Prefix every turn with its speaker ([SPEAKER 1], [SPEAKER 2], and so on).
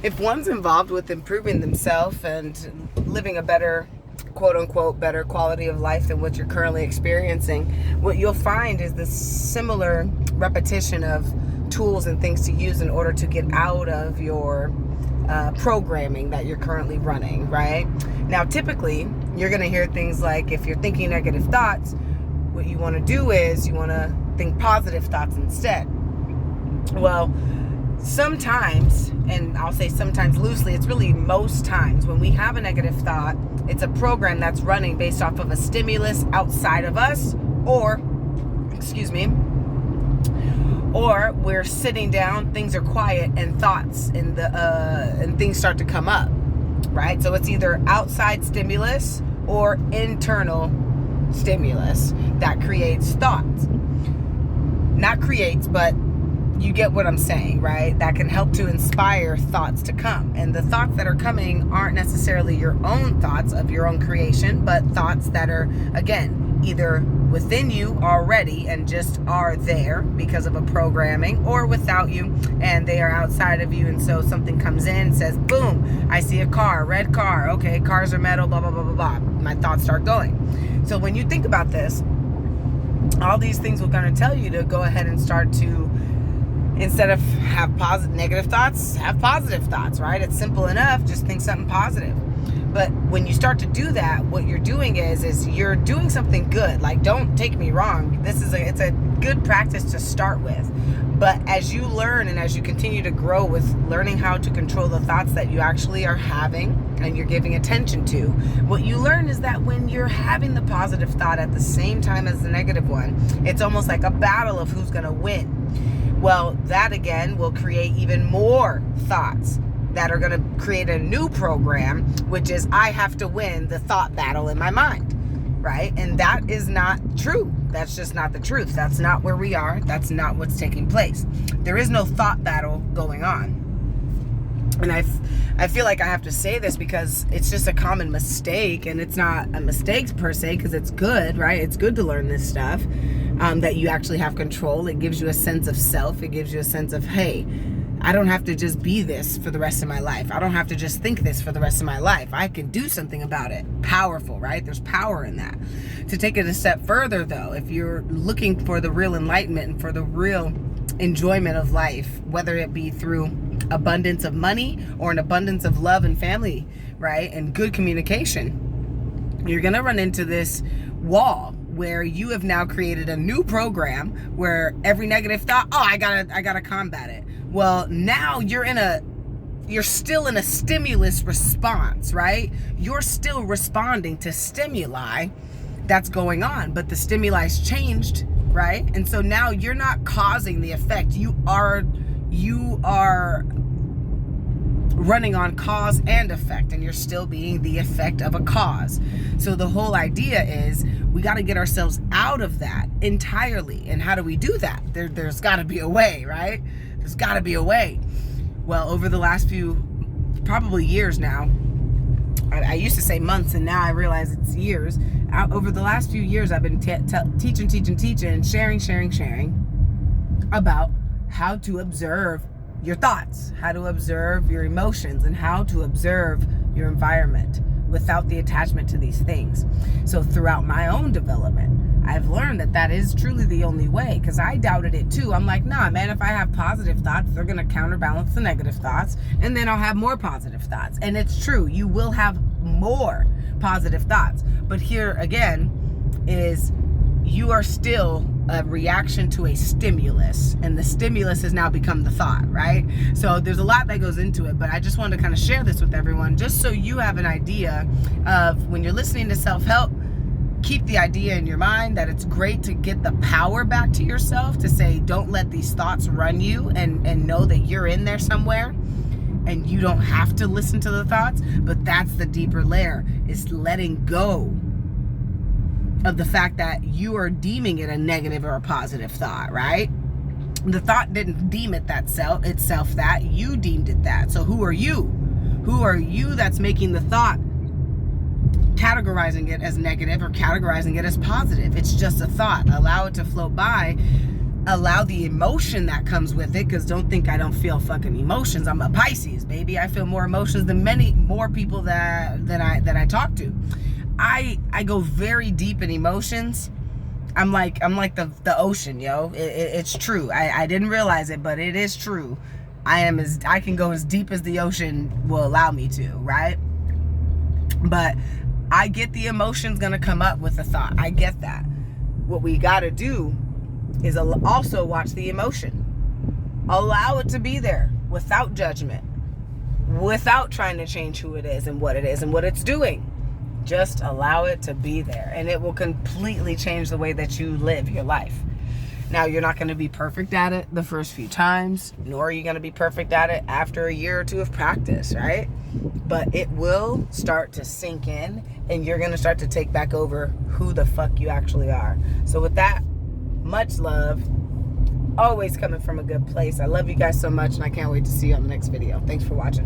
[SPEAKER 1] if one's involved with improving themselves and living a better, quote unquote, better quality of life than what you're currently experiencing, what you'll find is this similar repetition of tools and things to use in order to get out of your programming that you're currently running, right? Now, typically, you're going to hear things like, if you're thinking negative thoughts, what you want to do is you want to think positive thoughts instead. Well, sometimes, and I'll say sometimes loosely, it's really most times when we have a negative thought, it's a program that's running based off of a stimulus outside of us, or we're sitting down, things are quiet, and thoughts and things start to come up, right? So it's either outside stimulus or internal stimulus that creates thoughts. Not creates, but you get what I'm saying, right? That can help to inspire thoughts to come. And the thoughts that are coming aren't necessarily your own thoughts of your own creation, but thoughts that are, again, either within you already and just are there because of a programming, or without you and they are outside of you. And so something comes in and says, boom, I see a car, red car. Okay, cars are metal, blah, blah, blah, blah, blah. My thoughts start going. So when you think about this, all these things will kind of tell you to go ahead and start to, instead of have negative thoughts, have positive thoughts, right? It's simple enough. Just think something positive. But when you start to do that, what you're doing is you're doing something good. Like, don't take me wrong. It's a good practice to start with. But as you learn and as you continue to grow with learning how to control the thoughts that you actually are having and you're giving attention to, what you learn is that when you're having the positive thought at the same time as the negative one, it's almost like a battle of who's going to win. Well, that again will create even more thoughts that are going to create a new program, which is I have to win the thought battle in my mind, right? And that is not true. That's just not the truth. That's not where we are. That's not what's taking place. There is no thought battle going on. And I feel like I have to say this because it's just a common mistake, and it's not a mistake per se because it's good, right? It's good to learn this stuff, that you actually have control. It gives you a sense of self. It gives you a sense of, hey, I don't have to just be this for the rest of my life. I don't have to just think this for the rest of my life. I can do something about it. Powerful, right? There's power in that. To take it a step further, though, if you're looking for the real enlightenment and for the real enjoyment of life, whether it be through abundance of money or an abundance of love and family, right, and good communication, you're going to run into this wall where you have now created a new program where every negative thought, I gotta combat it. Well, now you're still in a stimulus response, right? You're still responding to stimuli that's going on, but the stimulu's changed, right? And so now you're not causing the effect. You are running on cause and effect, and you're still being the effect of a cause. So the whole idea is we got to get ourselves out of that entirely. And how do we do that? There's got to be a way, right? There's got to be a way. Well, over the last few, probably years now, I used to say months, and now I realize it's years. Over the last few years, I've been teaching, sharing about how to observe your thoughts, how to observe your emotions, and how to observe your environment without the attachment to these things. So throughout my own development, I've learned that is truly the only way, because I doubted it too. I'm like, nah, man, if I have positive thoughts, they're going to counterbalance the negative thoughts, and then I'll have more positive thoughts. And it's true, you will have more positive thoughts. But here again is you are still a reaction to a stimulus, and the stimulus has now become the thought, right? So there's a lot that goes into it, but I just wanted to kind of share this with everyone just so you have an idea of, when you're listening to self-help, keep the idea in your mind that it's great to get the power back to yourself, to say don't let these thoughts run you, and know that you're in there somewhere and you don't have to listen to the thoughts. But that's the deeper layer, is letting go of the fact that you are deeming it a negative or a positive thought, right? The thought didn't deem it itself that, you deemed it that. So who are you? Who are you that's making the thought, categorizing it as negative or categorizing it as positive? It's just a thought. Allow it to float by. allow the emotion that comes with it, because don't think I don't feel fucking emotions. I'm a Pisces, baby. I feel more emotions than many more people that I talk to. I go very deep in emotions. I'm like the ocean, yo. It's true. I didn't realize it, but it is true. I can go as deep as the ocean will allow me to, right? But I get the emotions gonna come up with a thought. I get that. What we gotta do is also watch the emotion. Allow it to be there without judgment, without trying to change who it is and what it's doing. Just allow it to be there, and it will completely change the way that you live your life. Now, you're not going to be perfect at it the first few times, nor are you going to be perfect at it after a year or two of practice, right? But it will start to sink in, and you're going to start to take back over who the fuck you actually are. So with that, much love, always coming from a good place. I love you guys so much, and I can't wait to see you on the next video. Thanks for watching.